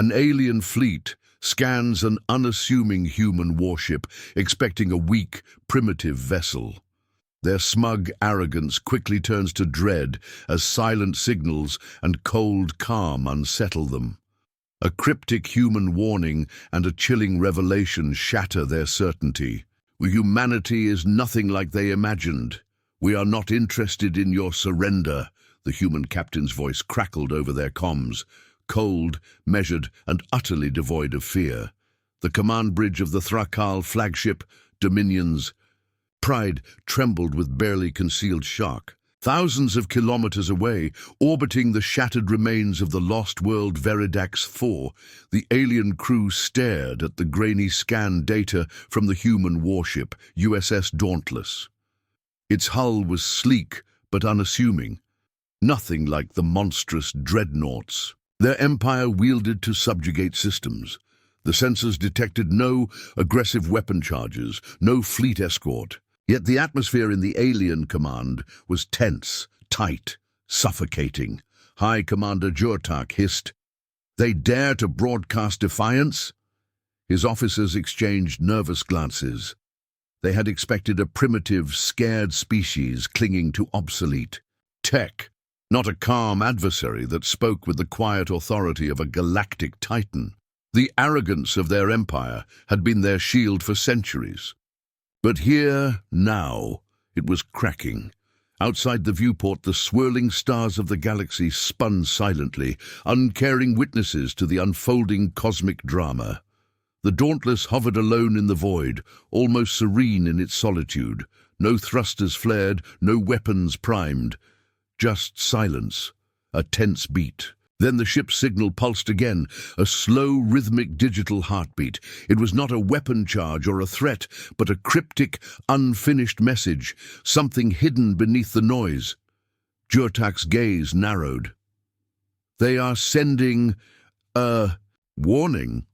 An alien fleet scans an unassuming human warship, expecting a weak, primitive vessel. Their smug arrogance quickly turns to dread as silent signals and cold calm unsettle them. A cryptic human warning and a chilling revelation shatter their certainty. Humanity is nothing like they imagined. We are not interested in your surrender, the human captain's voice crackled over their comms, cold, measured, and utterly devoid of fear. The command bridge of the Thrakal flagship, Dominion's Pride, trembled with barely concealed shock. Thousands of kilometers away, orbiting the shattered remains of the lost world Veridax 4, the alien crew stared at the grainy scan data from the human warship, USS Dauntless. Its hull was sleek but unassuming, nothing like the monstrous dreadnoughts their empire wielded to subjugate systems. The sensors detected no aggressive weapon charges, no fleet escort. Yet the atmosphere in the alien command was tense, tight, suffocating. High Commander Jurtak hissed, "They dare to broadcast defiance?" His officers exchanged nervous glances. They had expected a primitive, scared species clinging to obsolete tech, not a calm adversary that spoke with the quiet authority of a galactic titan. The arrogance of their empire had been their shield for centuries. But here, now, it was cracking. Outside the viewport, the swirling stars of the galaxy spun silently, uncaring witnesses to the unfolding cosmic drama. The Dauntless hovered alone in the void, almost serene in its solitude. No thrusters flared, no weapons primed. Just silence, a tense beat. Then the ship's signal pulsed again, a slow, rhythmic digital heartbeat. It was not a weapon charge or a threat, but a cryptic, unfinished message, something hidden beneath the noise. Jurtak's gaze narrowed. "They are sending a warning."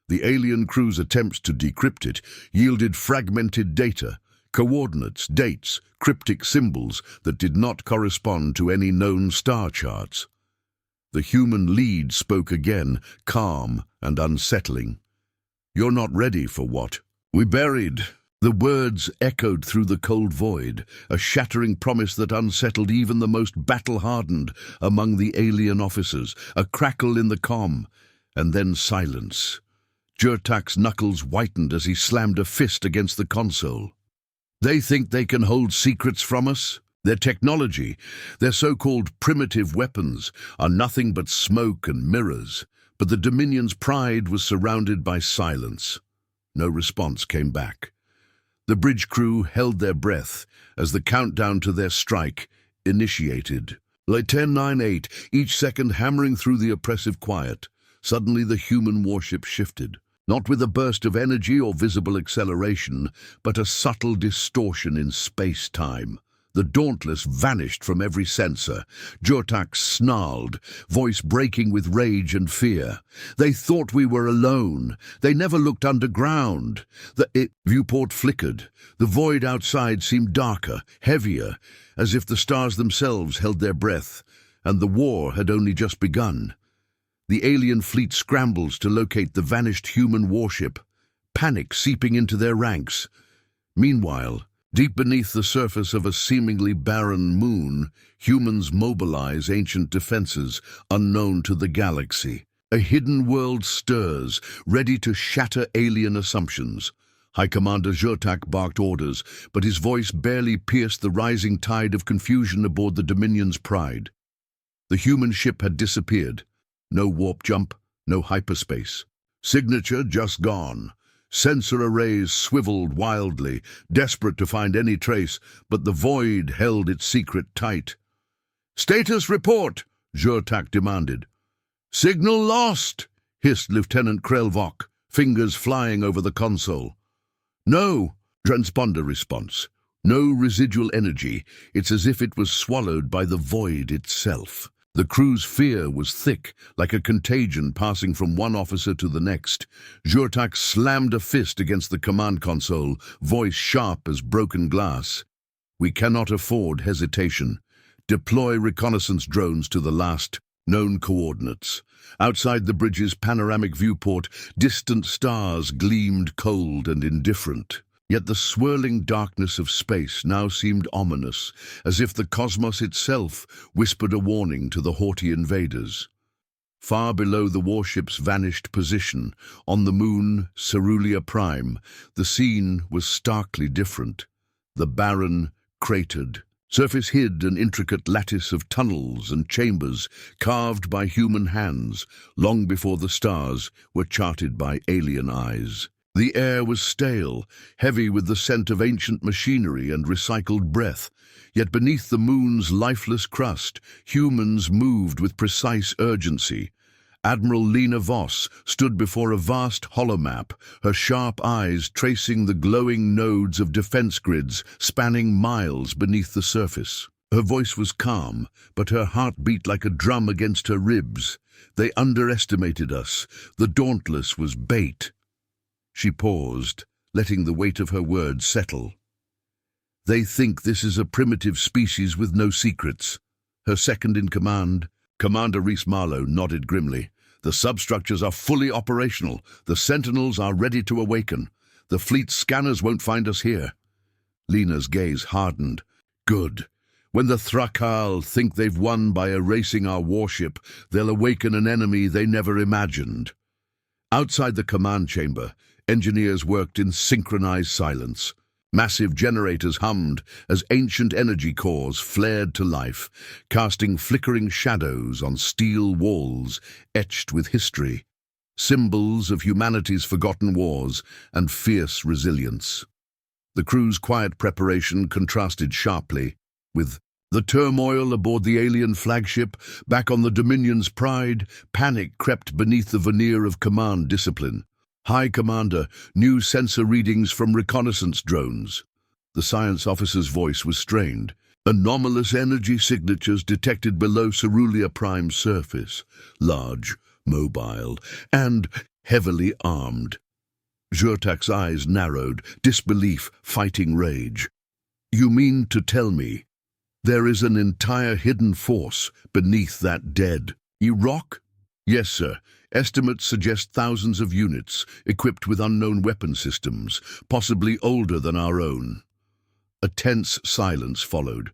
The alien crew's attempts to decrypt it yielded fragmented data, coordinates, dates, cryptic symbols that did not correspond to any known star charts. The human lead spoke again, calm and unsettling. "You're not ready for what we buried." The words echoed through the cold void, a shattering promise that unsettled even the most battle-hardened among the alien officers. A crackle in the comm, and then silence. Jurtak's knuckles whitened as he slammed a fist against the console. "They think they can hold secrets from us? Their technology, their so-called primitive weapons, are nothing but smoke and mirrors." But the Dominion's pride was surrounded by silence. No response came back. The bridge crew held their breath as the countdown to their strike initiated. Like 10-9-8, each second hammering through the oppressive quiet. Suddenly the human warship shifted. Not with a burst of energy or visible acceleration, but a subtle distortion in space-time. The Dauntless vanished from every sensor. Jurtak snarled, voice breaking with rage and fear. "They thought we were alone. They never looked underground." The viewport flickered. The void outside seemed darker, heavier, as if the stars themselves held their breath, and the war had only just begun. The alien fleet scrambles to locate the vanished human warship, panic seeping into their ranks. Meanwhile, deep beneath the surface of a seemingly barren moon, humans mobilize ancient defenses unknown to the galaxy. A hidden world stirs, ready to shatter alien assumptions. High Commander Jurtak barked orders, but his voice barely pierced the rising tide of confusion aboard the Dominion's Pride. The human ship had disappeared. No warp jump, no hyperspace. Signature just gone. Sensor arrays swiveled wildly, desperate to find any trace, but the void held its secret tight. "Status report," Jurtak demanded. "Signal lost," hissed Lieutenant Krelvok, fingers flying over the console. "No," transponder response. "No residual energy. It's as if it was swallowed by the void itself." The crew's fear was thick, like a contagion passing from one officer to the next. Jurtak slammed a fist against the command console, voice sharp as broken glass. "We cannot afford hesitation. Deploy reconnaissance drones to the last Known coordinates. Outside the bridge's panoramic viewport, distant stars gleamed cold and indifferent. Yet the swirling darkness of space now seemed ominous, as if the cosmos itself whispered a warning to the haughty invaders. Far below the warship's vanished position, on the moon Cerulean Prime, the scene was starkly different. The barren, cratered surface hid an intricate lattice of tunnels and chambers carved by human hands long before the stars were charted by alien eyes. The air was stale, heavy with the scent of ancient machinery and recycled breath, yet beneath the moon's lifeless crust, humans moved with precise urgency. Admiral Lena Voss stood before a vast holomap, her sharp eyes tracing the glowing nodes of defense grids spanning miles beneath the surface. Her voice was calm, but her heart beat like a drum against her ribs. They underestimated us. The Dauntless was bait. She paused, letting the weight of her words settle. They think this is a primitive species with no secrets. Her second-in-command, Commander Rees-Marlowe, nodded grimly. The substructures are fully operational. The Sentinels are ready to awaken. The fleet's scanners won't find us here. Lena's gaze hardened. Good. When the Thrakal think they've won by erasing our warship, they'll awaken an enemy they never imagined. Outside the command chamber, engineers worked in synchronized silence. Massive generators hummed as ancient energy cores flared to life, casting flickering shadows on steel walls etched with history, symbols of humanity's forgotten wars and fierce resilience. The crew's quiet preparation contrasted sharply with the turmoil aboard the alien flagship. Back on the Dominion's Pride, panic crept beneath the veneer of command discipline. High Commander, new sensor readings from reconnaissance drones. The science officer's voice was strained. Anomalous energy signatures detected below Cerulean Prime's surface. Large, mobile, and heavily armed. Zhurtak's eyes narrowed, disbelief fighting rage. You mean to tell me there is an entire hidden force beneath that dead rock? Yes, sir. Estimates suggest thousands of units, equipped with unknown weapon systems, possibly older than our own. A tense silence followed.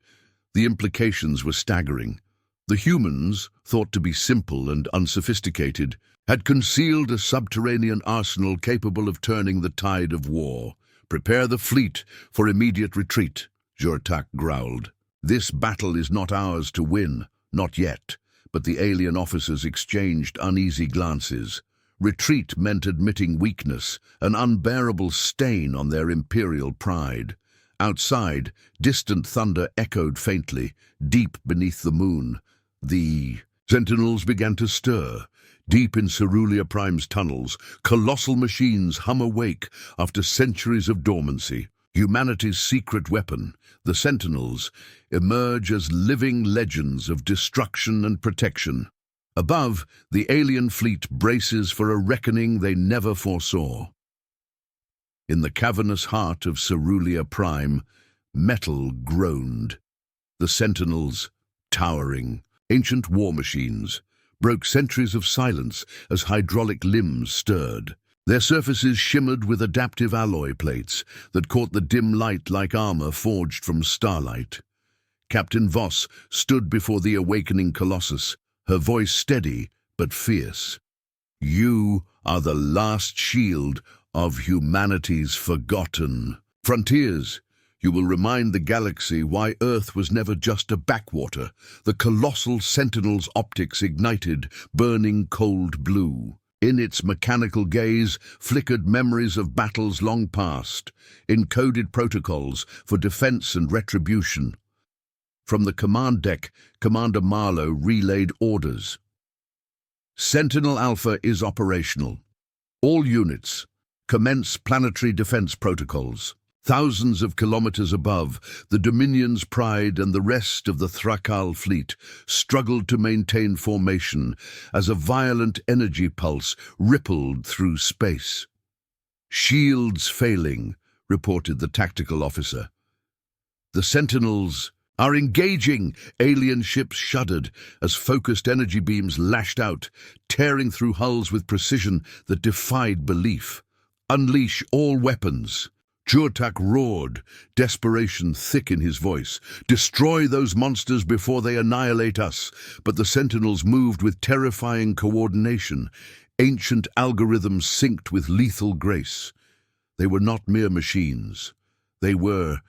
The implications were staggering. The humans, thought to be simple and unsophisticated, had concealed a subterranean arsenal capable of turning the tide of war. Prepare the fleet for immediate retreat, Zhurtak growled. This battle is not ours to win, not yet. But the alien officers exchanged uneasy glances. Retreat meant admitting weakness, an unbearable stain on their imperial pride. Outside, distant thunder echoed faintly, deep beneath the moon. The Sentinels began to stir. Deep in Cerulean Prime's tunnels, colossal machines hum awake after centuries of dormancy. Humanity's secret weapon, the Sentinels, emerge as living legends of destruction and protection. Above, the alien fleet braces for a reckoning they never foresaw. In the cavernous heart of Cerulean Prime, metal groaned. The Sentinels, towering, ancient war machines, broke centuries of silence as hydraulic limbs stirred. Their surfaces shimmered with adaptive alloy plates that caught the dim light like armor forged from starlight. Captain Voss stood before the awakening colossus, her voice steady but fierce. You are the last shield of humanity's forgotten frontiers. You will remind the galaxy why Earth was never just a backwater. The colossal Sentinel's optics ignited, burning cold blue. In its mechanical gaze flickered memories of battles long past, encoded protocols for defense and retribution. From the command deck, Commander Marlowe relayed orders. Sentinel Alpha is operational. All units, commence planetary defense protocols. Thousands of kilometers above, the Dominion's Pride and the rest of the Thrakal fleet struggled to maintain formation as a violent energy pulse rippled through space. Shields failing, reported the tactical officer. The Sentinels are engaging! Alien ships shuddered as focused energy beams lashed out, tearing through hulls with precision that defied belief. Unleash all weapons! Jurtak roared, desperation thick in his voice. Destroy those monsters before they annihilate us. But the Sentinels moved with terrifying coordination. Ancient algorithms synced with lethal grace. They were not mere machines. They were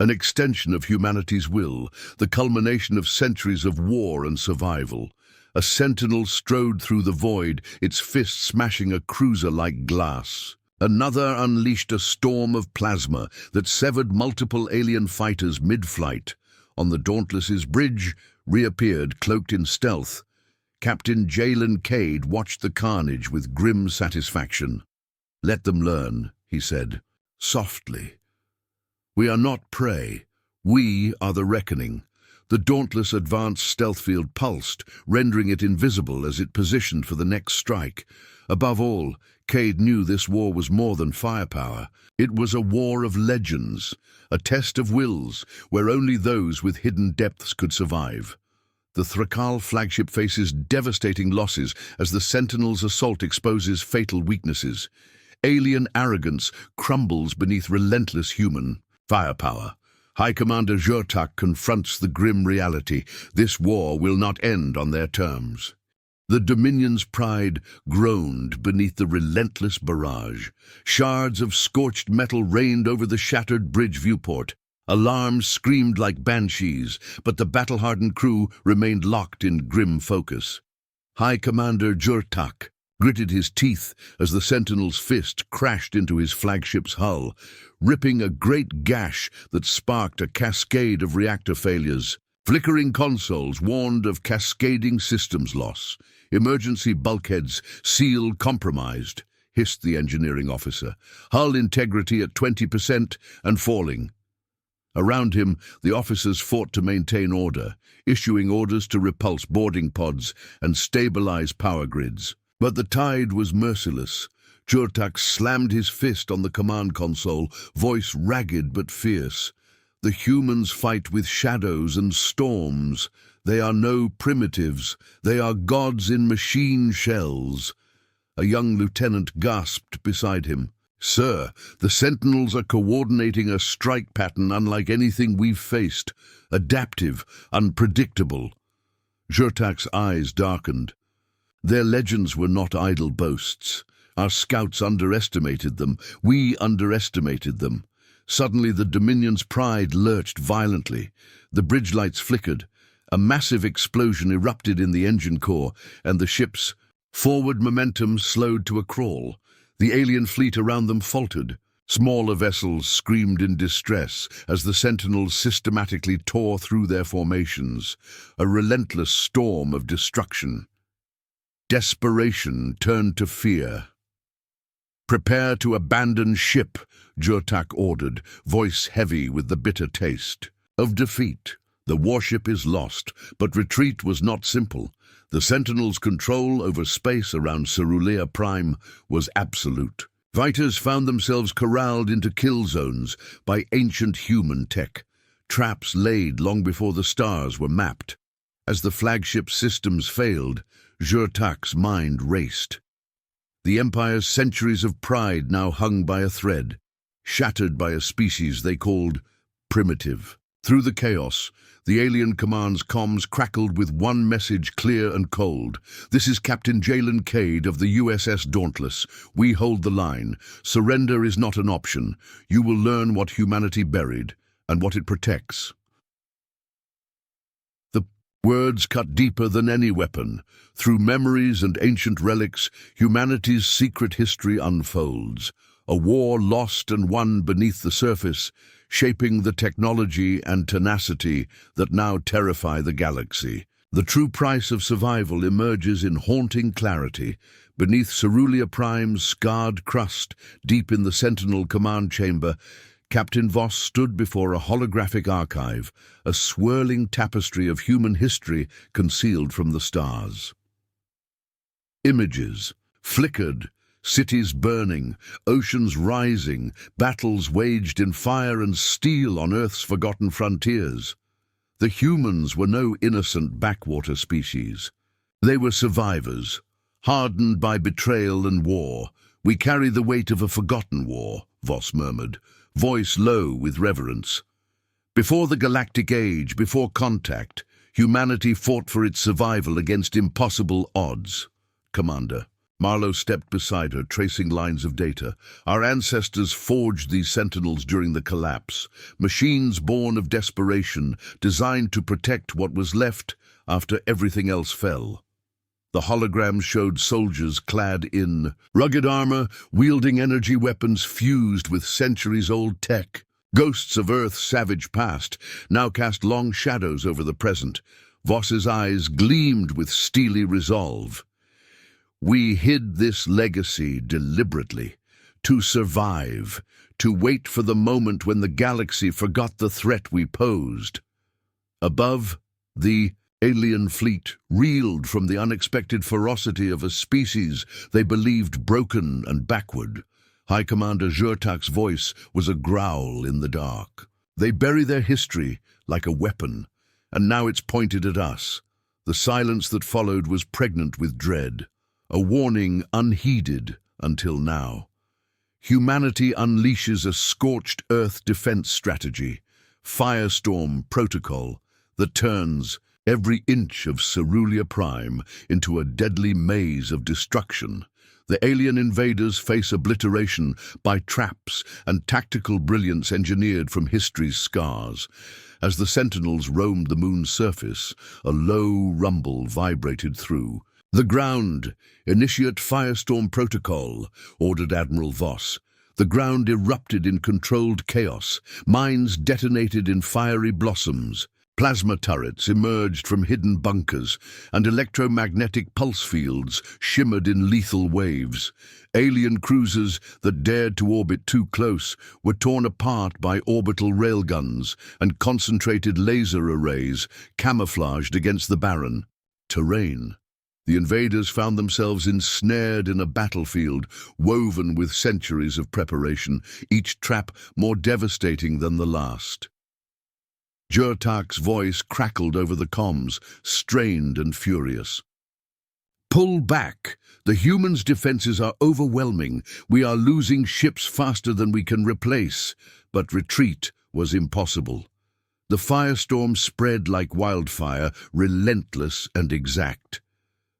an extension of humanity's will, the culmination of centuries of war and survival. A Sentinel strode through the void, its fist smashing a cruiser like glass. Another unleashed a storm of plasma that severed multiple alien fighters mid-flight. On the Dauntless's bridge reappeared, cloaked in stealth. Captain Jalen Cade watched the carnage with grim satisfaction. "Let them learn," he said, softly. "We are not prey. We are the reckoning." The Dauntless' advanced stealth field pulsed, rendering it invisible as it positioned for the next strike. Above all, Cade knew this war was more than firepower. It was a war of legends, a test of wills, where only those with hidden depths could survive. The Thrakal flagship faces devastating losses as the Sentinel's assault exposes fatal weaknesses. Alien arrogance crumbles beneath relentless human firepower. High Commander Jurtak confronts the grim reality. This war will not end on their terms. The Dominion's pride groaned beneath the relentless barrage. Shards of scorched metal rained over the shattered bridge viewport. Alarms screamed like banshees, but the battle-hardened crew remained locked in grim focus. High Commander Jurtak gritted his teeth as the Sentinel's fist crashed into his flagship's hull, ripping a great gash that sparked a cascade of reactor failures. Flickering consoles warned of cascading systems loss. "Emergency bulkheads sealed compromised," hissed the engineering officer. "Hull integrity at 20% and falling." Around him, the officers fought to maintain order, issuing orders to repulse boarding pods and stabilize power grids. But the tide was merciless. Jurtak slammed his fist on the command console, voice ragged but fierce. "The humans fight with shadows and storms. They are no primitives. They are gods in machine shells." A young lieutenant gasped beside him. "Sir, the Sentinels are coordinating a strike pattern unlike anything we've faced. Adaptive, unpredictable." Jurtak's eyes darkened. Their legends were not idle boasts. Our scouts underestimated them. We underestimated them. Suddenly the Dominion's pride lurched violently. The bridge lights flickered. A massive explosion erupted in the engine core, and the ship's forward momentum slowed to a crawl. The alien fleet around them faltered. Smaller vessels screamed in distress as the Sentinels systematically tore through their formations. A relentless storm of destruction. Desperation turned to fear. "Prepare to abandon ship," Jurtak ordered, voice heavy with the bitter taste of defeat. The warship is lost, but retreat was not simple. The Sentinels' control over space around Cerulea Prime was absolute. Fighters found themselves corralled into kill zones by ancient human tech, traps laid long before the stars were mapped. As the flagship systems failed, Jurtak's mind raced. The Empire's centuries of pride now hung by a thread, shattered by a species they called primitive. Through the chaos, the alien command's comms crackled with one message clear and cold. "This is Captain Jalen Cade of the USS Dauntless. We hold the line. Surrender is not an option. You will learn what humanity buried and what it protects." The words cut deeper than any weapon. Through memories and ancient relics, humanity's secret history unfolds. A war lost and won beneath the surface, shaping the technology and tenacity that now terrify the galaxy. The true price of survival emerges in haunting clarity. Beneath Cerulea Prime's scarred crust, deep in the Sentinel command chamber, Captain Voss stood before a holographic archive, a swirling tapestry of human history concealed from the stars. Images flickered, cities burning, oceans rising, battles waged in fire and steel on Earth's forgotten frontiers. The humans were no innocent backwater species. They were survivors, hardened by betrayal and war. "We carry the weight of a forgotten war," Voss murmured, voice low with reverence. "Before the Galactic Age, before contact, humanity fought for its survival against impossible odds." "Commander." Marlowe stepped beside her, tracing lines of data. "Our ancestors forged these sentinels during the collapse, machines born of desperation, designed to protect what was left after everything else fell." The holograms showed soldiers clad in rugged armor, wielding energy weapons fused with centuries-old tech. Ghosts of Earth's savage past now cast long shadows over the present. Voss's eyes gleamed with steely resolve. "We hid this legacy deliberately, to survive, to wait for the moment when the galaxy forgot the threat we posed." Above, the alien fleet reeled from the unexpected ferocity of a species they believed broken and backward. High Commander Zhurtak's voice was a growl in the dark. "They bury their history like a weapon, and now it's pointed at us." The silence that followed was pregnant with dread, a warning unheeded until now. Humanity unleashes a scorched earth defense strategy, firestorm protocol, that turns every inch of Cerulean Prime into a deadly maze of destruction. The alien invaders face obliteration by traps and tactical brilliance engineered from history's scars. As the sentinels roamed the moon's surface, a low rumble vibrated through. "The ground! Initiate firestorm protocol," ordered Admiral Voss. The ground erupted in controlled chaos. Mines detonated in fiery blossoms. Plasma turrets emerged from hidden bunkers, and electromagnetic pulse fields shimmered in lethal waves. Alien cruisers that dared to orbit too close were torn apart by orbital railguns and concentrated laser arrays camouflaged against the barren terrain. The invaders found themselves ensnared in a battlefield woven with centuries of preparation, each trap more devastating than the last. Zhurtak's voice crackled over the comms, strained and furious. "Pull back! The humans' defenses are overwhelming. We are losing ships faster than we can replace." But retreat was impossible. The firestorm spread like wildfire, relentless and exact.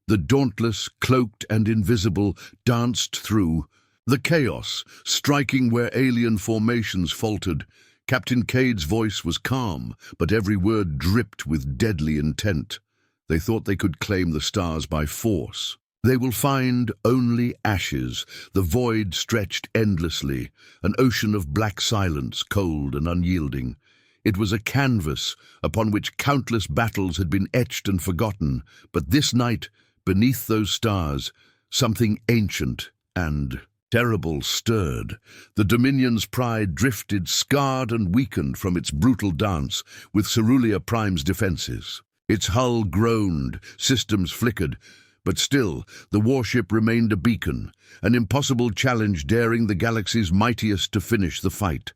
The dauntless, cloaked and invisible, danced through the chaos, striking where alien formations faltered. Captain Cade's voice was calm, but every word dripped with deadly intent. They thought they could claim the stars by force. They will find only ashes. The void stretched endlessly, an ocean of black silence, cold and unyielding. It was a canvas upon which countless battles had been etched and forgotten, but this night, beneath those stars, something ancient and terrible stirred. The Dominion's pride drifted, scarred and weakened from its brutal dance with Cerulean Prime's defenses. Its hull groaned, systems flickered, but still the warship remained a beacon, an impossible challenge daring the galaxy's mightiest to finish the fight.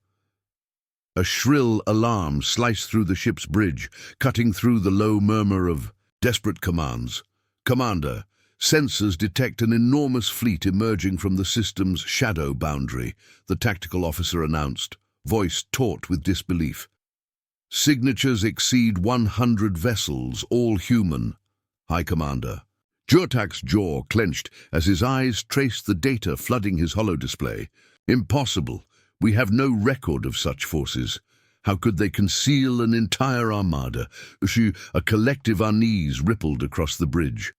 A shrill alarm sliced through the ship's bridge, cutting through the low murmur of desperate commands. "Commander, sensors detect an enormous fleet emerging from the system's shadow boundary," the tactical officer announced, voice taut with disbelief. "Signatures exceed 100 vessels, all human." "High Commander." Zhurtak's jaw clenched as his eyes traced the data flooding his holodisplay. "Impossible. We have no record of such forces. How could they conceal an entire armada?" A collective unease rippled across the bridge.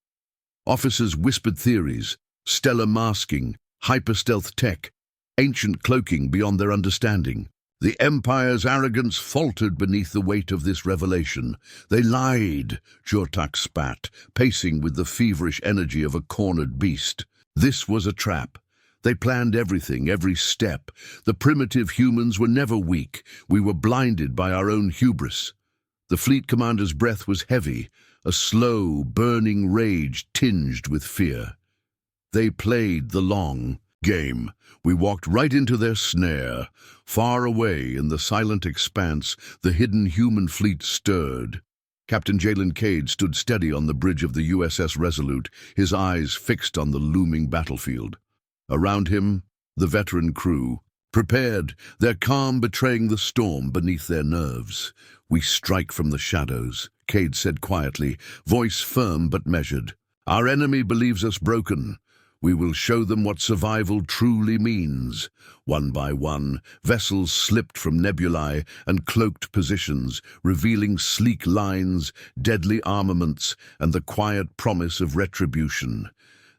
Officers whispered theories: stellar masking, hyperstealth tech, ancient cloaking beyond their understanding. The Empire's arrogance faltered beneath the weight of this revelation. "They lied," Zhurtak spat, pacing with the feverish energy of a cornered beast. This was a trap. They planned everything, every step. The primitive humans were never weak. We were blinded by our own hubris. The fleet commander's breath was heavy, a slow, burning rage tinged with fear. They played the long Game. We walked right into their snare. Far away in the silent expanse, the hidden human fleet stirred. Captain Jalen Cade stood steady on the bridge of the USS Resolute, his eyes fixed on the looming battlefield. Around him, the veteran crew, prepared, their calm betraying the storm beneath their nerves. "We strike from the shadows," Cade said quietly, voice firm but measured. "Our enemy believes us broken. We will show them what survival truly means." One by one, vessels slipped from nebulae and cloaked positions, revealing sleek lines, deadly armaments, and the quiet promise of retribution.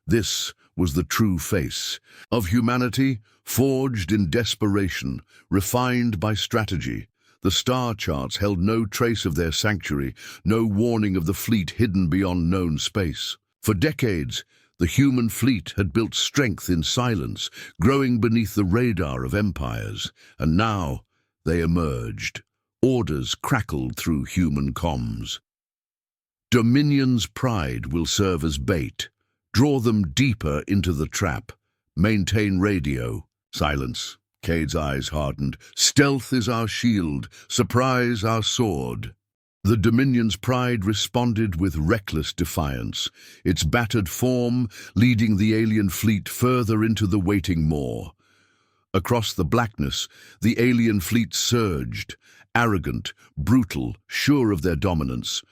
This was the true face of humanity, forged in desperation, refined by strategy. The star charts held no trace of their sanctuary, no warning of the fleet hidden beyond known space. For decades, the human fleet had built strength in silence, growing beneath the radar of empires, and now they emerged. Orders crackled through human comms. Dominion's pride will serve as bait. Draw them deeper into the trap. Maintain radio. Silence. Cade's eyes hardened. Stealth is our shield, surprise our sword. The Dominion's pride responded with reckless defiance, its battered form leading the alien fleet further into the waiting maw. Across the blackness, the alien fleet surged, arrogant, brutal, sure of their dominance.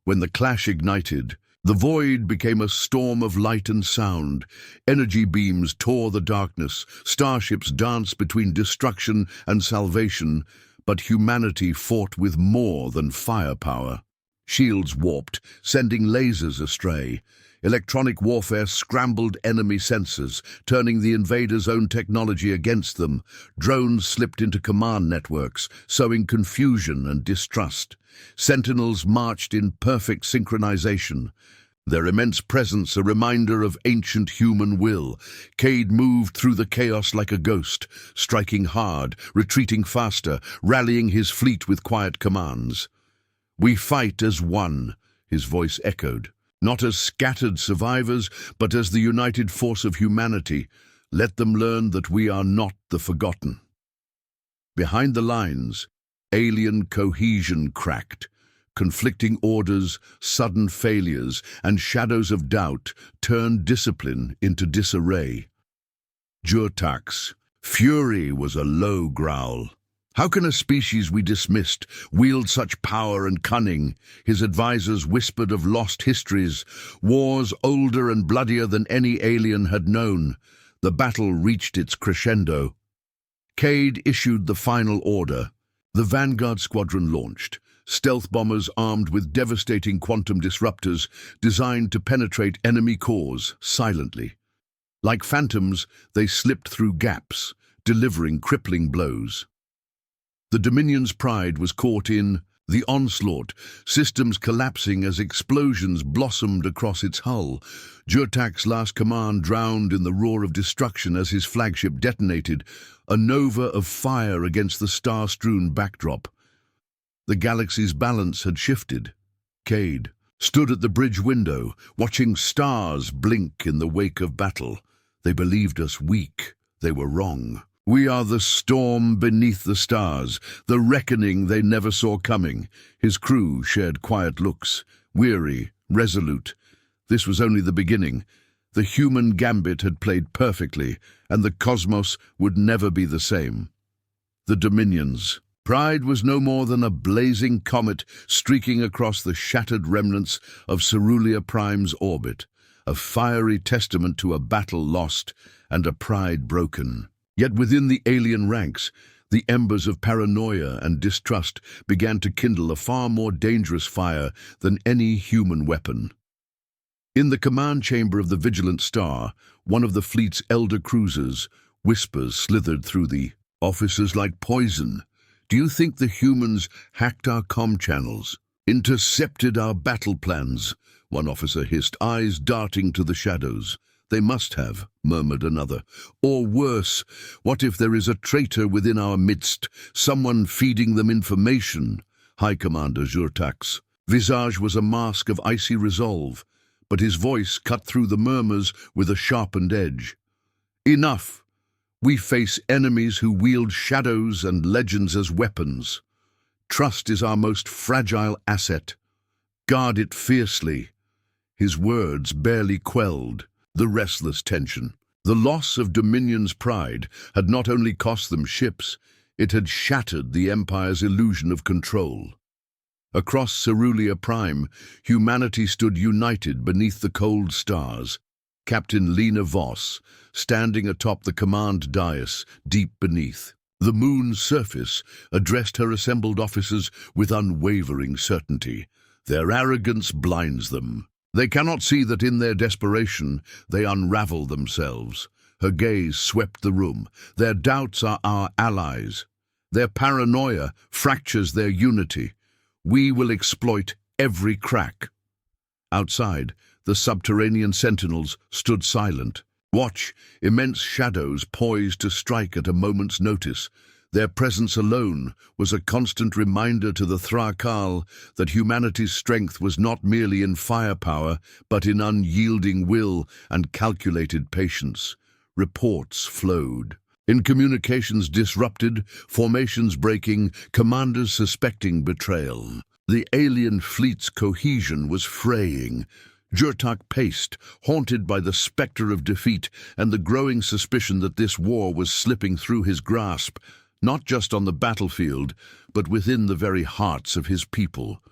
When the clash ignited, the void became a storm of light and sound. Energy beams tore the darkness, starships danced between destruction and salvation, but humanity fought with more than firepower. Shields warped, sending lasers astray. Electronic warfare scrambled enemy sensors, turning the invaders' own technology against them. Drones slipped into command networks, sowing confusion and distrust. Sentinels marched in perfect synchronization, their immense presence a reminder of ancient human will. Cade moved through the chaos like a ghost, striking hard, retreating faster, rallying his fleet with quiet commands. "We fight as one," his voice echoed. "Not as scattered survivors, but as the united force of humanity. Let them learn that we are not the forgotten." Behind the lines, alien cohesion cracked. Conflicting orders, sudden failures, and shadows of doubt turned discipline into disarray. Jurtax. Fury was a low growl. "How can a species we dismissed wield such power and cunning?" His advisors whispered of lost histories, wars older and bloodier than any alien had known. The battle reached its crescendo. Cade issued the final order. The Vanguard Squadron launched. Stealth bombers armed with devastating quantum disruptors designed to penetrate enemy cores silently. Like phantoms, they slipped through gaps, delivering crippling blows. The Dominion's pride was caught in the onslaught, systems collapsing as explosions blossomed across its hull. Jurtak's last command drowned in the roar of destruction as his flagship detonated, a nova of fire against the star-strewn backdrop. The galaxy's balance had shifted. Cade stood at the bridge window, watching stars blink in the wake of battle. They believed us weak. They were wrong. We are the storm beneath the stars, the reckoning they never saw coming. His crew shared quiet looks, weary, resolute. This was only the beginning. The human gambit had played perfectly, and the cosmos would never be the same. The Dominion's pride was no more than a blazing comet streaking across the shattered remnants of Cerulean Prime's orbit, a fiery testament to a battle lost and a pride broken. Yet within the alien ranks, the embers of paranoia and distrust began to kindle a far more dangerous fire than any human weapon. In the command chamber of the Vigilant Star, one of the fleet's elder cruisers, whispers slithered through the officers like poison. "Do you think the humans hacked our comm channels, intercepted our battle plans?" one officer hissed, eyes darting to the shadows. "They must have," murmured another. "Or worse, what if there is a traitor within our midst, someone feeding them information?" High Commander Jurtak's visage was a mask of icy resolve, but his voice cut through the murmurs with a sharpened edge. Enough! We face enemies who wield shadows and legends as weapons. Trust is our most fragile asset. Guard it fiercely. His words barely quelled the restless tension. The loss of Dominion's pride had not only cost them ships, it had shattered the Empire's illusion of control. Across Cerulean Prime, humanity stood united beneath the cold stars. Captain Lena Voss, standing atop the command dais, deep beneath. The moon's surface addressed her assembled officers with unwavering certainty. Their arrogance blinds them. They cannot see that in their desperation they unravel themselves. Her gaze swept the room. Their doubts are our allies. Their paranoia fractures their unity. We will exploit every crack. Outside, the subterranean sentinels stood silent. Watch, immense shadows poised to strike at a moment's notice. Their presence alone was a constant reminder to the Thrakal that humanity's strength was not merely in firepower, but in unyielding will and calculated patience. Reports flowed. In communications disrupted, formations breaking, commanders suspecting betrayal. The alien fleet's cohesion was fraying. Jurtak paced, haunted by the specter of defeat and the growing suspicion that this war was slipping through his grasp, not just on the battlefield, but within the very hearts of his people.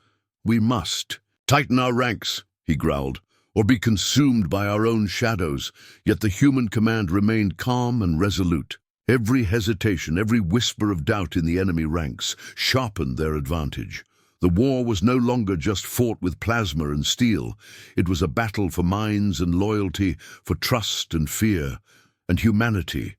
We must tighten our ranks, he growled, or be consumed by our own shadows, yet the human command remained calm and resolute. Every hesitation, every whisper of doubt in the enemy ranks sharpened their advantage. The war was no longer just fought with plasma and steel. It was a battle for minds and loyalty, for trust and fear, and humanity,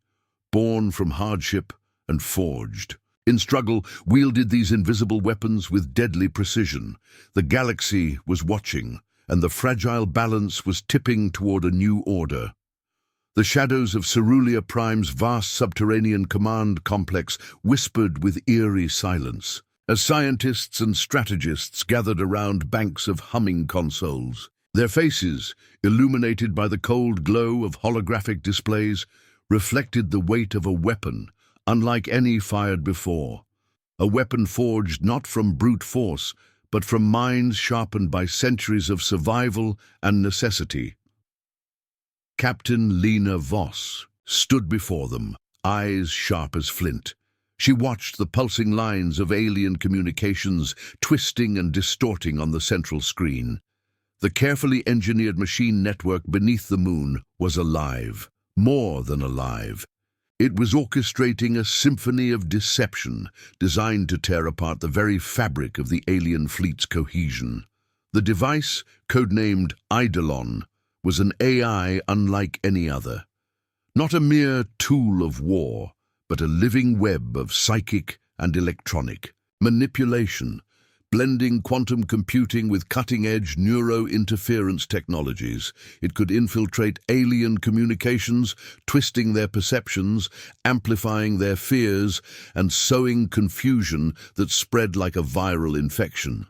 born from hardship and forged. In struggle, wielded these invisible weapons with deadly precision. The galaxy was watching, and the fragile balance was tipping toward a new order. The shadows of Cerulean Prime's vast subterranean command complex whispered with eerie silence, as scientists and strategists gathered around banks of humming consoles. Their faces, illuminated by the cold glow of holographic displays, reflected the weight of a weapon unlike any fired before. A weapon forged not from brute force, but from minds sharpened by centuries of survival and necessity. Captain Lena Voss stood before them, eyes sharp as flint. She watched the pulsing lines of alien communications twisting and distorting on the central screen. The carefully engineered machine network beneath the moon was alive, more than alive. It was orchestrating a symphony of deception designed to tear apart the very fabric of the alien fleet's cohesion. The device, codenamed Eidolon, was an AI unlike any other. Not a mere tool of war, but a living web of psychic and electronic manipulation, blending quantum computing with cutting-edge neuro-interference technologies. It could infiltrate alien communications, twisting their perceptions, amplifying their fears, and sowing confusion that spread like a viral infection.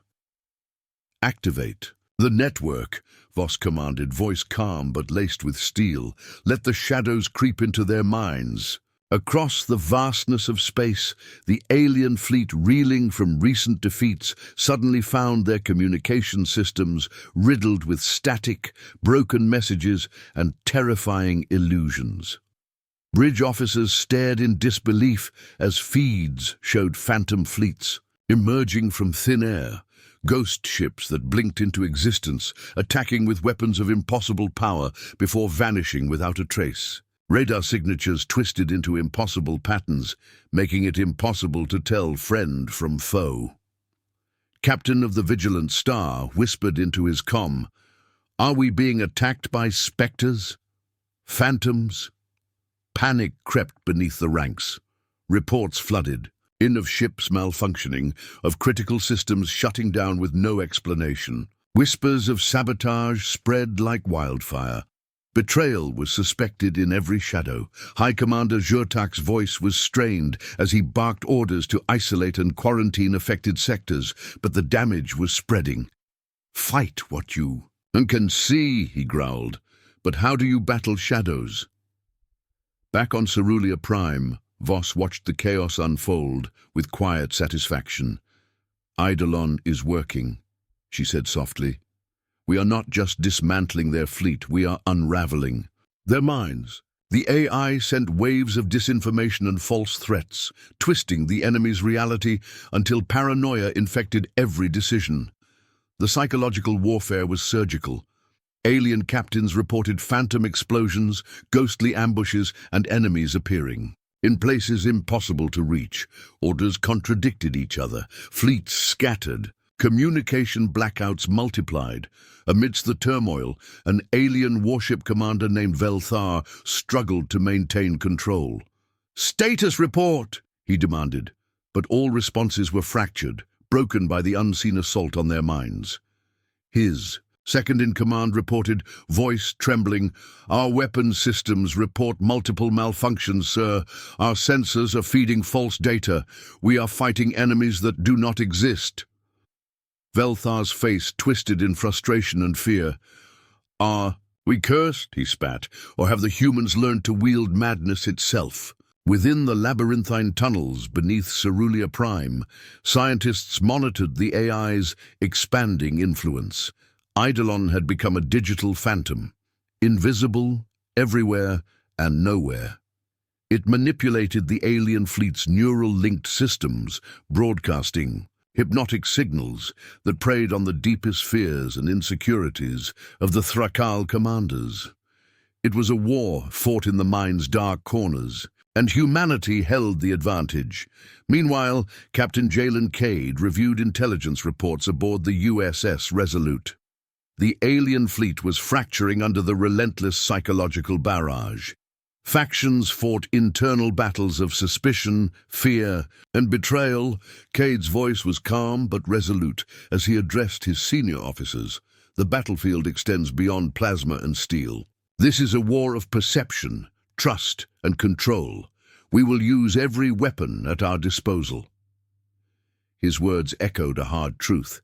Activate the network, Voss commanded, voice calm but laced with steel. Let the shadows creep into their minds. Across the vastness of space, the alien fleet, reeling from recent defeats, suddenly found their communication systems riddled with static, broken messages and terrifying illusions. Bridge officers stared in disbelief as feeds showed phantom fleets emerging from thin air, ghost ships that blinked into existence, attacking with weapons of impossible power before vanishing without a trace. Radar signatures twisted into impossible patterns, making it impossible to tell friend from foe. Captain of the Vigilant Star whispered into his comm, "Are we being attacked by specters? Phantoms?" Panic crept beneath the ranks. Reports flooded, of ships malfunctioning, of critical systems shutting down with no explanation. Whispers of sabotage spread like wildfire. Betrayal was suspected in every shadow. High Commander Jurtak's voice was strained as he barked orders to isolate and quarantine affected sectors, but the damage was spreading. "Fight what you can see," he growled, "but how do you battle shadows?" Back on Cerulia Prime, Voss watched the chaos unfold with quiet satisfaction. "Eidolon is working," she said softly. "We are not just dismantling their fleet, we are unraveling their minds." The AI sent waves of disinformation and false threats, twisting the enemy's reality until paranoia infected every decision. The psychological warfare was surgical. Alien captains reported phantom explosions, ghostly ambushes, and enemies appearing in places impossible to reach. Orders contradicted each other, fleets scattered, communication blackouts multiplied. Amidst the turmoil, an alien warship commander named Velthar struggled to maintain control. "Status report!" he demanded, but all responses were fractured, broken by the unseen assault on their minds. His second-in-command reported, voice trembling, "Our weapons systems report multiple malfunctions, sir. Our sensors are feeding false data. We are fighting enemies that do not exist." Velthar's face twisted in frustration and fear. "Are we cursed?" he spat. "Or have the humans learned to wield madness itself?" Within the labyrinthine tunnels beneath Cerulia Prime, scientists monitored the AI's expanding influence. Eidolon had become a digital phantom, invisible, everywhere, and nowhere. It manipulated the alien fleet's neural-linked systems, broadcasting hypnotic signals that preyed on the deepest fears and insecurities of the Thrakal commanders. It was a war fought in the mind's dark corners, and humanity held the advantage. Meanwhile, Captain Jalen Cade reviewed intelligence reports aboard the USS Resolute. The alien fleet was fracturing under the relentless psychological barrage. Factions fought internal battles of suspicion, fear, and betrayal. Cade's voice was calm but resolute as he addressed his senior officers. "The battlefield extends beyond plasma and steel. This is a war of perception, trust, and control. We will use every weapon at our disposal." His words echoed a hard truth.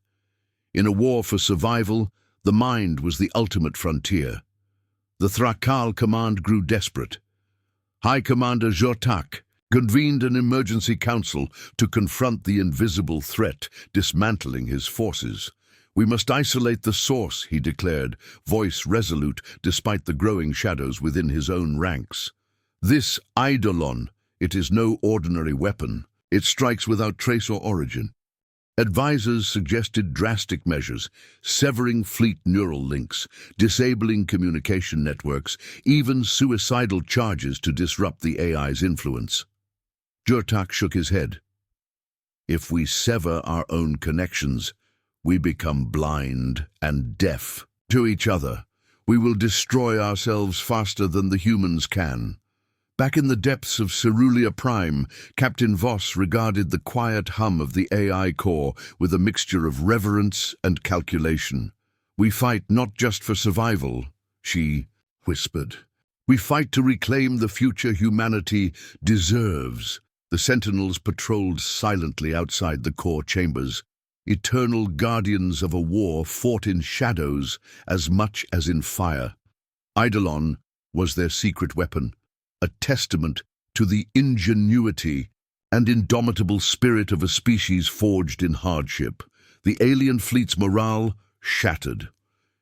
In a war for survival, the mind was the ultimate frontier. The Thrakal command grew desperate. High Commander Jortak convened an emergency council to confront the invisible threat, dismantling his forces. "We must isolate the source," he declared, voice resolute despite the growing shadows within his own ranks. "This Eidolon, it is no ordinary weapon. It strikes without trace or origin." Advisors suggested drastic measures, severing fleet neural links, disabling communication networks, even suicidal charges to disrupt the AI's influence. Jortak shook his head. "If we sever our own connections, we become blind and deaf to each other. We will destroy ourselves faster than the humans can." Back in the depths of Cerulia Prime, Captain Voss regarded the quiet hum of the AI core with a mixture of reverence and calculation. "We fight not just for survival," she whispered. "We fight to reclaim the future humanity deserves." The sentinels patrolled silently outside the core chambers, eternal guardians of a war fought in shadows as much as in fire. Eidolon was their secret weapon, a testament to the ingenuity and indomitable spirit of a species forged in hardship. The alien fleet's morale shattered.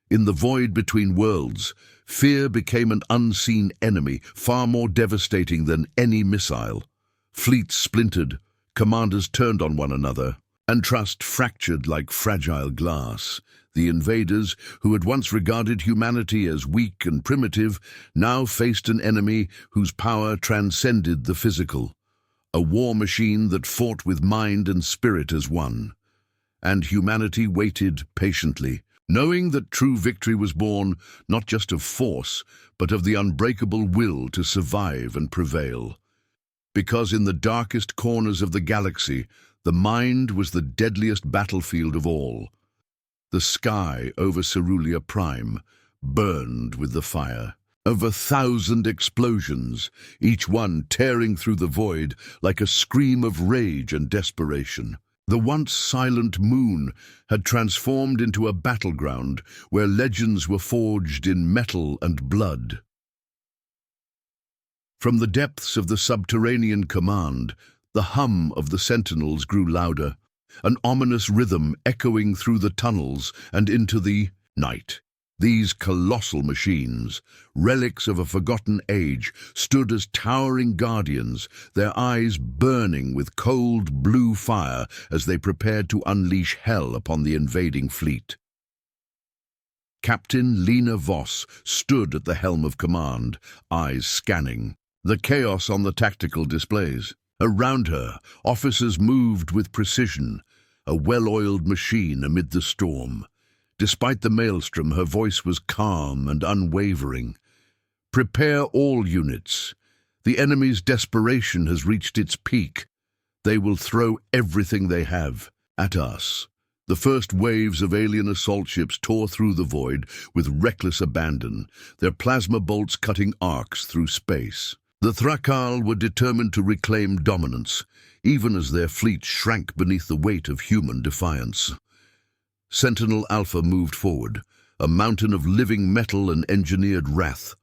In the void between worlds, fear became an unseen enemy, far more devastating than any missile. Fleets splintered, commanders turned on one another, and trust fractured like fragile glass. The invaders, who had once regarded humanity as weak and primitive, now faced an enemy whose power transcended the physical, a war machine that fought with mind and spirit as one. And humanity waited patiently, knowing that true victory was born not just of force, but of the unbreakable will to survive and prevail. Because in the darkest corners of the galaxy, the mind was the deadliest battlefield of all. The sky over Cerulia Prime burned with the fire of 1,000 explosions, each one tearing through the void like a scream of rage and desperation. The once silent moon had transformed into a battleground where legends were forged in metal and blood. From the depths of the subterranean command, the hum of the sentinels grew louder, an ominous rhythm echoing through the tunnels and into the night. These colossal machines, relics of a forgotten age, stood as towering guardians, their eyes burning with cold blue fire as they prepared to unleash hell upon the invading fleet. Captain Lena Voss stood at the helm of command, eyes scanning the chaos on the tactical displays. Around her, officers moved with precision, a well-oiled machine amid the storm. Despite the maelstrom, her voice was calm and unwavering. Prepare all units. The enemy's desperation has reached its peak. They will throw everything they have at us. The first waves of alien assault ships tore through the void with reckless abandon, their plasma bolts cutting arcs through space. The Thrakal were determined to reclaim dominance, even as their fleet shrank beneath the weight of human defiance. Sentinel Alpha moved forward, a mountain of living metal and engineered wrath.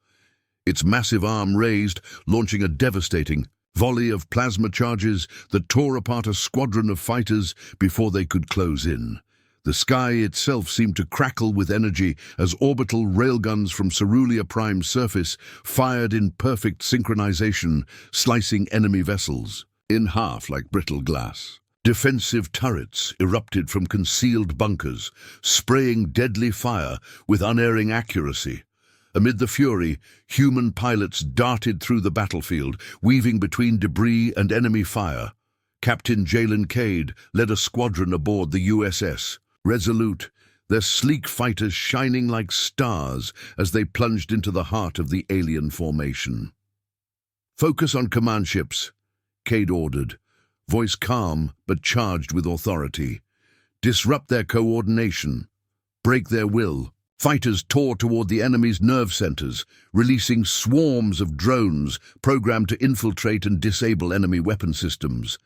Its massive arm raised, launching a devastating volley of plasma charges that tore apart a squadron of fighters before they could close in. The sky itself seemed to crackle with energy as orbital railguns from Cerulean Prime's surface fired in perfect synchronization, slicing enemy vessels in half like brittle glass. Defensive turrets erupted from concealed bunkers, spraying deadly fire with unerring accuracy. Amid the fury, human pilots darted through the battlefield, weaving between debris and enemy fire. Captain Jalen Cade led a squadron aboard the USS Resolute, their sleek fighters shining like stars as they plunged into the heart of the alien formation. "Focus on command ships," Cade ordered, voice calm but charged with authority. "Disrupt their coordination. Break their will." Fighters tore toward the enemy's nerve centers, releasing swarms of drones programmed to infiltrate and disable enemy weapon systems.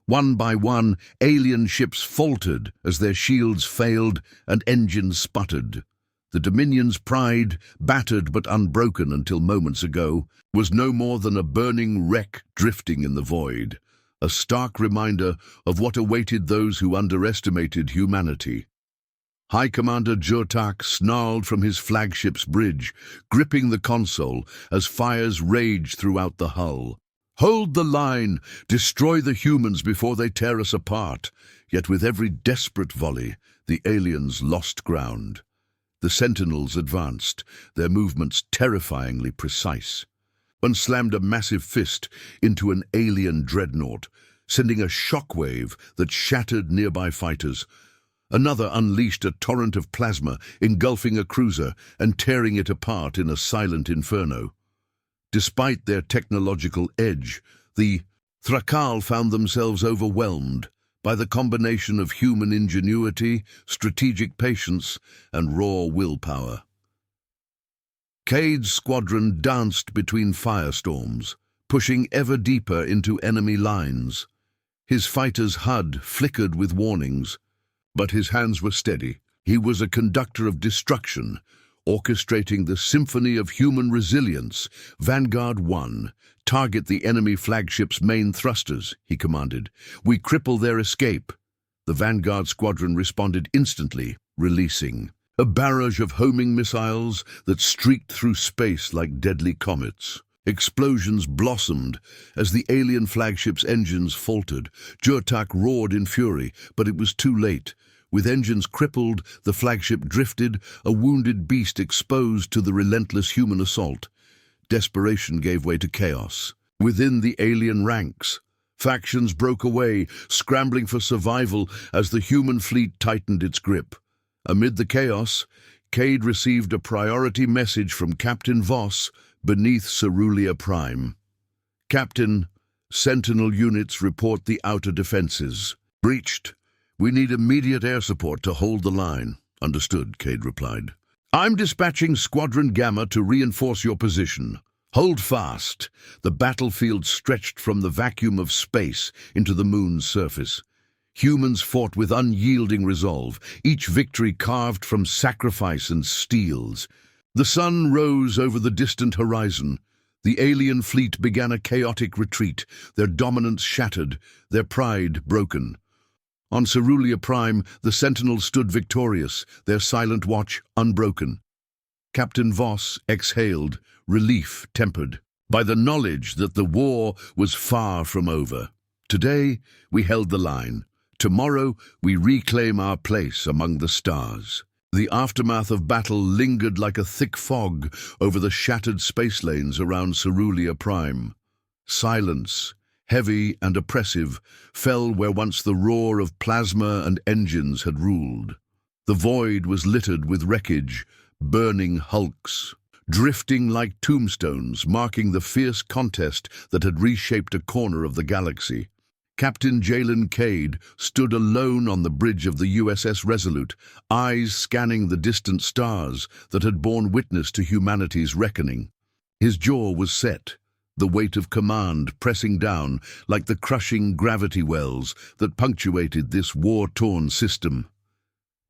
One by one, alien ships faltered as their shields failed and engines sputtered. The Dominion's pride, battered but unbroken until moments ago, was no more than a burning wreck drifting in the void, a stark reminder of what awaited those who underestimated humanity. High Commander Jurtak snarled from his flagship's bridge, gripping the console as fires raged throughout the hull. "Hold the line! Destroy the humans before they tear us apart!" Yet with every desperate volley, the aliens lost ground. The Sentinels advanced, their movements terrifyingly precise. One slammed a massive fist into an alien dreadnought, sending a shockwave that shattered nearby fighters. Another unleashed a torrent of plasma, engulfing a cruiser and tearing it apart in a silent inferno. Despite their technological edge, the Thrakal found themselves overwhelmed by the combination of human ingenuity, strategic patience, and raw willpower. Cade's squadron danced between firestorms, pushing ever deeper into enemy lines. His fighter's HUD flickered with warnings, but his hands were steady. He was a conductor of destruction, orchestrating the symphony of human resilience. "Vanguard 1, target the enemy flagship's main thrusters," he commanded. "We cripple their escape." The Vanguard squadron responded instantly, releasing a barrage of homing missiles that streaked through space like deadly comets. Explosions blossomed as the alien flagship's engines faltered. Jurtak roared in fury, but it was too late. With engines crippled, the flagship drifted, a wounded beast exposed to the relentless human assault. Desperation gave way to chaos. Within the alien ranks, factions broke away, scrambling for survival as the human fleet tightened its grip. Amid the chaos, Cade received a priority message from Captain Voss beneath Cerulean Prime. "Captain, Sentinel units report the outer defenses breached. We need immediate air support to hold the line." "Understood," Cade replied. "I'm dispatching Squadron Gamma to reinforce your position. Hold fast." The battlefield stretched from the vacuum of space into the moon's surface. Humans fought with unyielding resolve, each victory carved from sacrifice and steels. The sun rose over the distant horizon, The alien fleet began a chaotic retreat, their dominance shattered, their pride broken. On Cerulean Prime, the Sentinels stood victorious, their silent watch unbroken. Captain Voss exhaled, relief tempered by the knowledge that the war was far from over. Today, we held the line. Tomorrow, we reclaim our place among the stars. The aftermath of battle lingered like a thick fog over the shattered space lanes around Cerulean Prime. Silence, heavy and oppressive, fell where once the roar of plasma and engines had ruled. The void was littered with wreckage, burning hulks, drifting like tombstones, marking the fierce contest that had reshaped a corner of the galaxy. Captain Jalen Cade stood alone on the bridge of the USS Resolute, eyes scanning the distant stars that had borne witness to humanity's reckoning. His jaw was set, the weight of command pressing down like the crushing gravity wells that punctuated this war-torn system.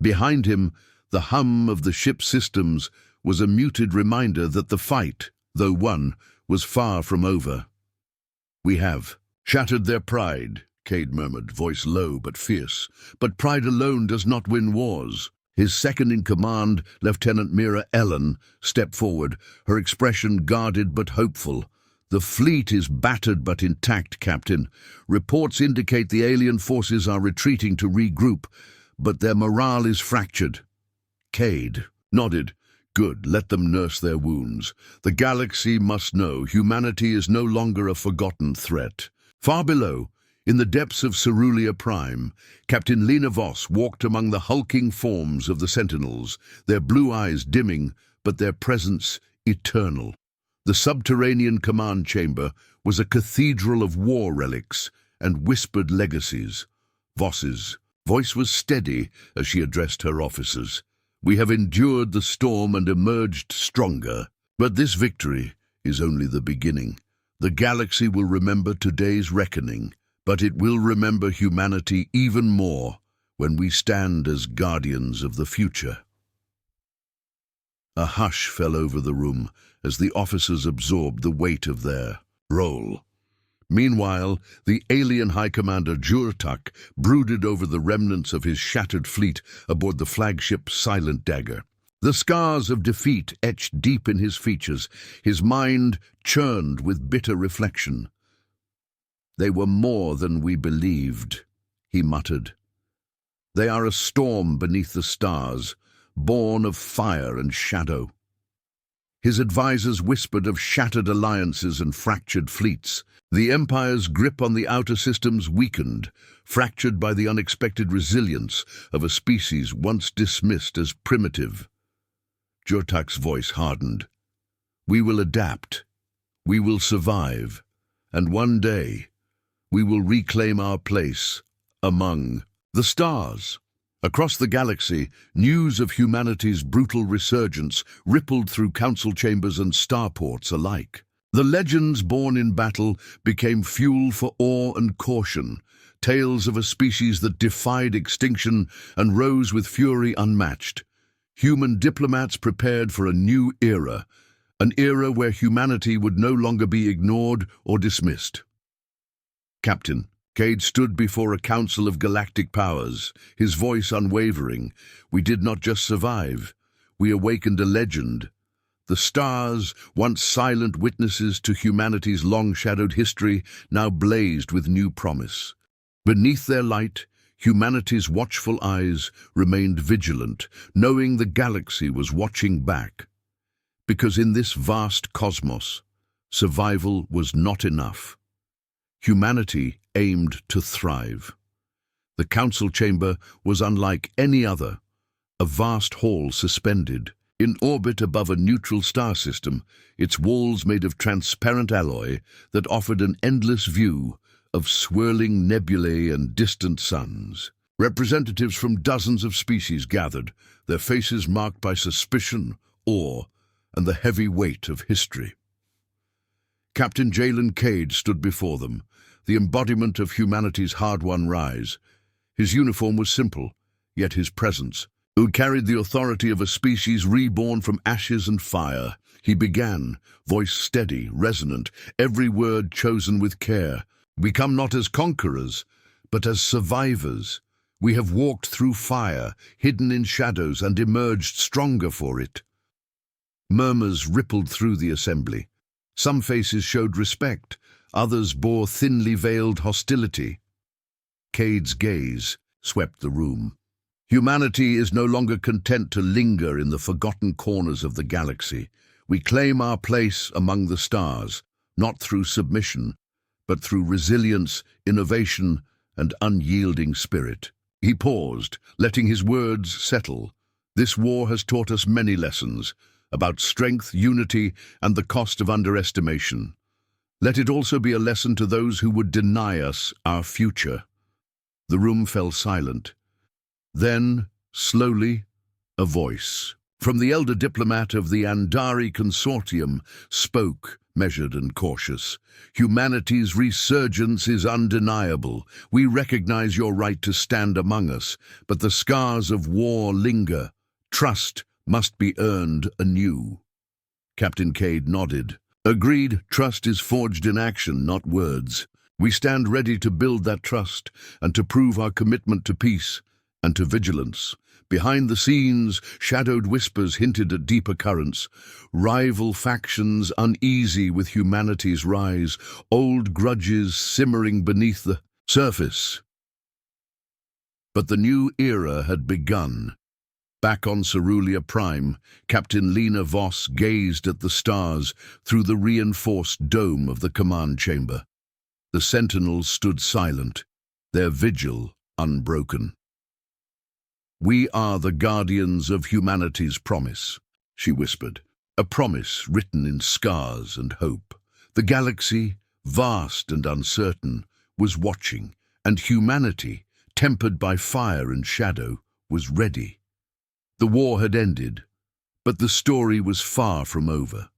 Behind him, the hum of the ship's systems was a muted reminder that the fight, though won, was far from over. "We have shattered their pride," Cade murmured, voice low but fierce. "But pride alone does not win wars." His second-in-command, Lieutenant Mira Ellen, stepped forward, her expression guarded but hopeful. "The fleet is battered but intact, Captain. Reports indicate the alien forces are retreating to regroup, but their morale is fractured." Cade nodded. "Good, let them nurse their wounds. The galaxy must know humanity is no longer a forgotten threat." Far below, in the depths of Cerulean Prime, Captain Lena Voss walked among the hulking forms of the Sentinels, their blue eyes dimming, but their presence eternal. The subterranean command chamber was a cathedral of war relics and whispered legacies. Voss's voice was steady as she addressed her officers. "We have endured the storm and emerged stronger, but this victory is only the beginning. The galaxy will remember today's reckoning, but it will remember humanity even more when we stand as guardians of the future." A hush fell over the room as the officers absorbed the weight of their role. Meanwhile, the alien High Commander Jurtak brooded over the remnants of his shattered fleet aboard the flagship Silent Dagger. The scars of defeat etched deep in his features, his mind churned with bitter reflection. "They were more than we believed," he muttered. "They are a storm beneath the stars, born of fire and shadow." His advisors whispered of shattered alliances and fractured fleets. The Empire's grip on the outer systems weakened, fractured by the unexpected resilience of a species once dismissed as primitive. Jurtak's voice hardened. "We will adapt, we will survive, and one day we will reclaim our place among the stars." Across the galaxy, news of humanity's brutal resurgence rippled through council chambers and starports alike. The legends born in battle became fuel for awe and caution, tales of a species that defied extinction and rose with fury unmatched. Human diplomats prepared for a new era, an era where humanity would no longer be ignored or dismissed. "Captain," Cade stood before a council of galactic powers, his voice unwavering. "We did not just survive, we awakened a legend. The stars, once silent witnesses to humanity's long-shadowed history, now blazed with new promise. Beneath their light, humanity's watchful eyes remained vigilant, knowing the galaxy was watching back. Because in this vast cosmos, survival was not enough. Humanity aimed to thrive. The council chamber was unlike any other, a vast hall suspended. In orbit above a neutral star system, its walls made of transparent alloy that offered an endless view of swirling nebulae and distant suns. Representatives from dozens of species gathered, their faces marked by suspicion, awe, and the heavy weight of history. Captain Jalen Cade stood before them, the embodiment of humanity's hard-won rise. His uniform was simple, yet his presence who carried the authority of a species reborn from ashes and fire. He began, voice steady, resonant, every word chosen with care. We come not as conquerors, but as survivors. We have walked through fire, hidden in shadows, and emerged stronger for it. Murmurs rippled through the assembly. Some faces showed respect, others bore thinly veiled hostility. Cade's gaze swept the room. Humanity is no longer content to linger in the forgotten corners of the galaxy. We claim our place among the stars, not through submission, but through resilience, innovation, and unyielding spirit. He paused, letting his words settle. This war has taught us many lessons about strength, unity, and the cost of underestimation. Let it also be a lesson to those who would deny us our future. The room fell silent. Then, slowly, a voice from the elder diplomat of the Andari Consortium spoke, measured and cautious. Humanity's resurgence is undeniable. We recognize your right to stand among us, but the scars of war linger. Trust must be earned anew. Captain Cade nodded. Agreed, trust is forged in action, not words. We stand ready to build that trust and to prove our commitment to peace and to vigilance. Behind the scenes, shadowed whispers hinted at deeper currents, rival factions uneasy with humanity's rise, old grudges simmering beneath the surface. But the new era had begun. Back on Cerulia Prime, Captain Lena Voss gazed at the stars through the reinforced dome of the command chamber. The sentinels stood silent, their vigil unbroken. "We are the guardians of humanity's promise," she whispered, a promise written in scars and hope. The galaxy, vast and uncertain, was watching, and humanity, tempered by fire and shadow, was ready. The war had ended, but the story was far from over.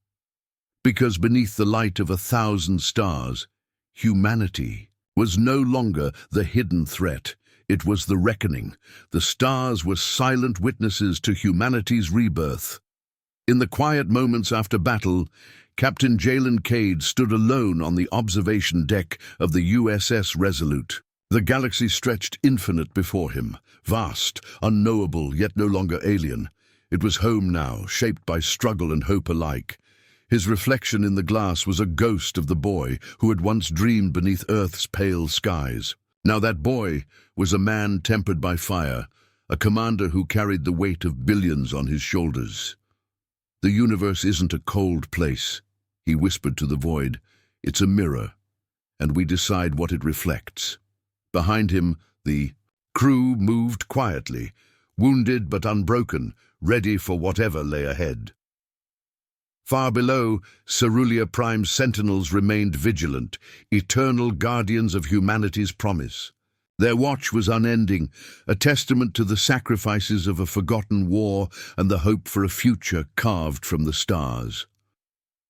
Because beneath the light of 1,000 stars, humanity was no longer the hidden threat. It was the reckoning. The stars were silent witnesses to humanity's rebirth. In the quiet moments after battle, Captain Jalen Cade stood alone on the observation deck of the USS Resolute. The galaxy stretched infinite before him, vast, unknowable, yet no longer alien. It was home now, shaped by struggle and hope alike. His reflection in the glass was a ghost of the boy who had once dreamed beneath Earth's pale skies. Now that boy was a man tempered by fire, a commander who carried the weight of billions on his shoulders. "The universe isn't a cold place," he whispered to the void. "It's a mirror, and we decide what it reflects." Behind him, the crew moved quietly, wounded but unbroken, ready for whatever lay ahead. Far below, Cerulia Prime's sentinels remained vigilant, eternal guardians of humanity's promise. Their watch was unending, a testament to the sacrifices of a forgotten war and the hope for a future carved from the stars.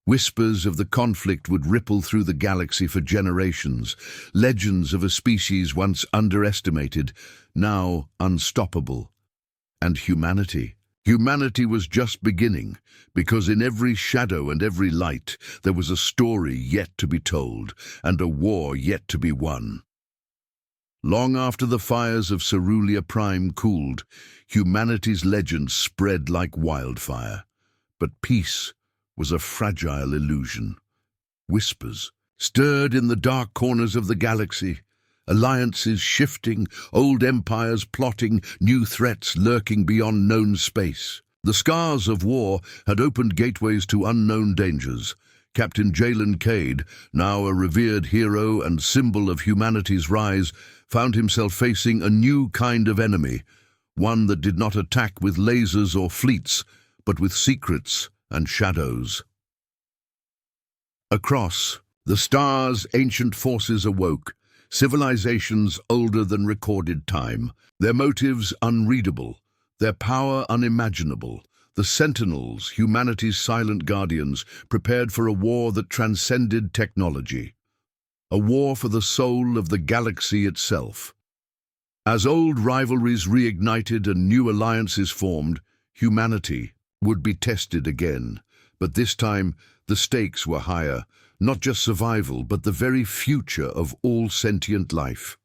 Whispers of the conflict would ripple through the galaxy for generations, legends of a species once underestimated, now unstoppable. And humanity was just beginning, because in every shadow and every light there was a story yet to be told and a war yet to be won. Long after the fires of Cerulia Prime cooled, humanity's legend spread like wildfire. But peace was a fragile illusion. Whispers stirred in the dark corners of the galaxy, alliances shifting, old empires plotting, new threats lurking beyond known space. The scars of war had opened gateways to unknown dangers. Captain Jalen Cade, now a revered hero and symbol of humanity's rise, found himself facing a new kind of enemy, one that did not attack with lasers or fleets, but with secrets and shadows. Across the stars, ancient forces awoke, civilizations older than recorded time, their motives unreadable, their power unimaginable. The Sentinels, humanity's silent guardians, prepared for a war that transcended technology, a war for the soul of the galaxy itself. As old rivalries reignited and new alliances formed, humanity would be tested again. But this time, the stakes were higher, not just survival, but the very future of all sentient life.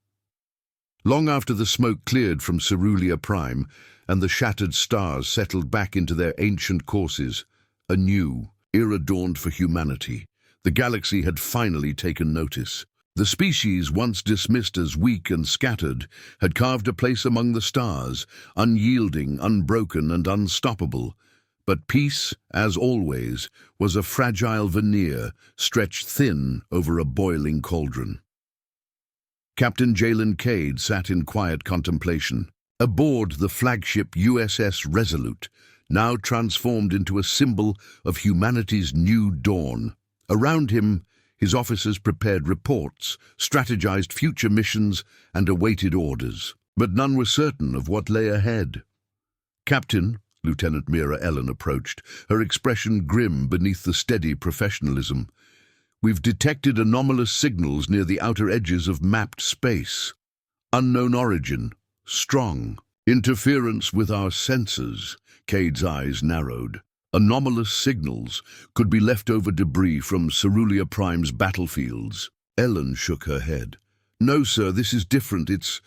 Long after the smoke cleared from Cerulean Prime and the shattered stars settled back into their ancient courses, a new era dawned for humanity. The galaxy had finally taken notice. The species, once dismissed as weak and scattered, had carved a place among the stars, unyielding, unbroken, and unstoppable. But peace, as always, was a fragile veneer stretched thin over a boiling cauldron. Captain Jalen Cade sat in quiet contemplation. Aboard the flagship USS Resolute, now transformed into a symbol of humanity's new dawn. Around him, his officers prepared reports, strategized future missions, and awaited orders. But none were certain of what lay ahead. "Captain," Lieutenant Mira Ellen approached, her expression grim beneath the steady professionalism, "we've detected anomalous signals near the outer edges of mapped space. Unknown origin, strong. Interference with our sensors." Cade's eyes narrowed. Anomalous signals could be leftover debris from Cerulean Prime's battlefields. Ellen shook her head. "No, sir, this is different. It's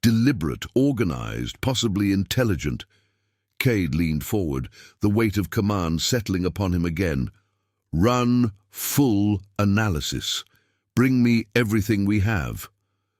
deliberate, organized, possibly intelligent." Cade leaned forward, the weight of command settling upon him again. "Run full analysis. Bring me everything we have.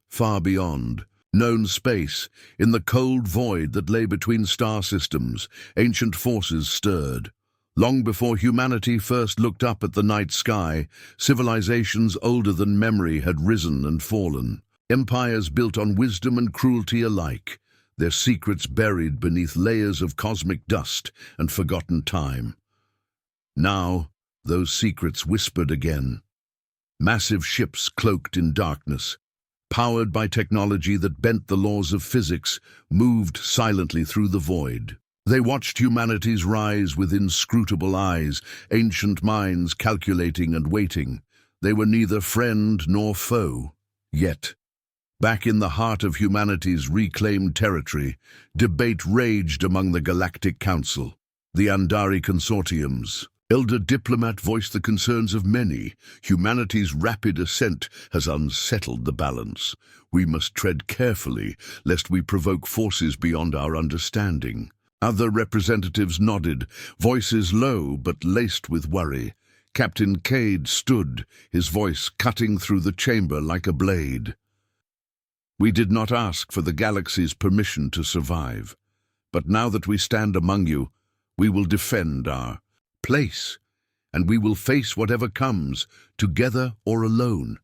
Far beyond known space, in the cold void that lay between star systems, ancient forces stirred. Long before humanity first looked up at the night sky, civilizations older than memory had risen and fallen. Empires built on wisdom and cruelty alike, their secrets buried beneath layers of cosmic dust and forgotten time. Now, those secrets whispered again. Massive ships cloaked in darkness, powered by technology that bent the laws of physics, moved silently through the void. They watched humanity's rise with inscrutable eyes, ancient minds calculating and waiting. They were neither friend nor foe. Yet, back in the heart of humanity's reclaimed territory, debate raged among the Galactic Council. The Andari consortiums. Elder Diplomat voiced the concerns of many. Humanity's rapid ascent has unsettled the balance. We must tread carefully, lest we provoke forces beyond our understanding. Other representatives nodded, voices low but laced with worry. Captain Cade stood, his voice cutting through the chamber like a blade. "We did not ask for the galaxy's permission to survive. But now that we stand among you, we will defend our place, and we will face whatever comes, together or alone."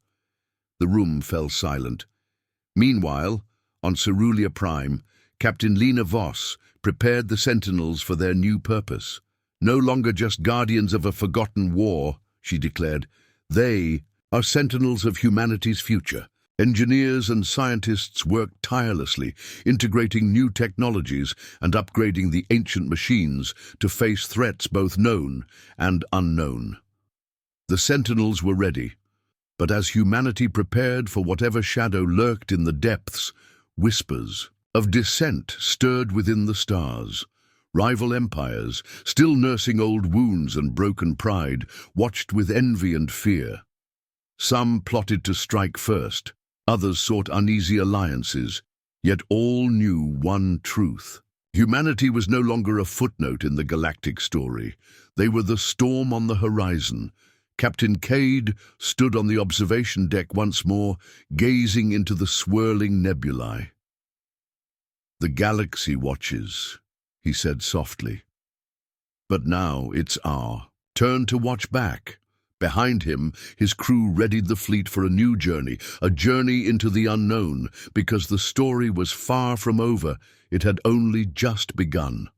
The room fell silent. Meanwhile, on Cerulean Prime, Captain Lena Voss prepared the Sentinels for their new purpose. "No longer just guardians of a forgotten war," she declared. "They are sentinels of humanity's future." Engineers and scientists worked tirelessly, integrating new technologies and upgrading the ancient machines to face threats both known and unknown. The Sentinels were ready, but as humanity prepared for whatever shadow lurked in the depths, whispers of dissent stirred within the stars. Rival empires, still nursing old wounds and broken pride, watched with envy and fear. Some plotted to strike first. Others sought uneasy alliances, yet all knew one truth. Humanity was no longer a footnote in the galactic story. They were the storm on the horizon. Captain Cade stood on the observation deck once more, gazing into the swirling nebulae. "The galaxy watches," he said softly. "But now it's our turn to watch back." Behind him, his crew readied the fleet for a new journey, a journey into the unknown, because the story was far from over. It had only just begun.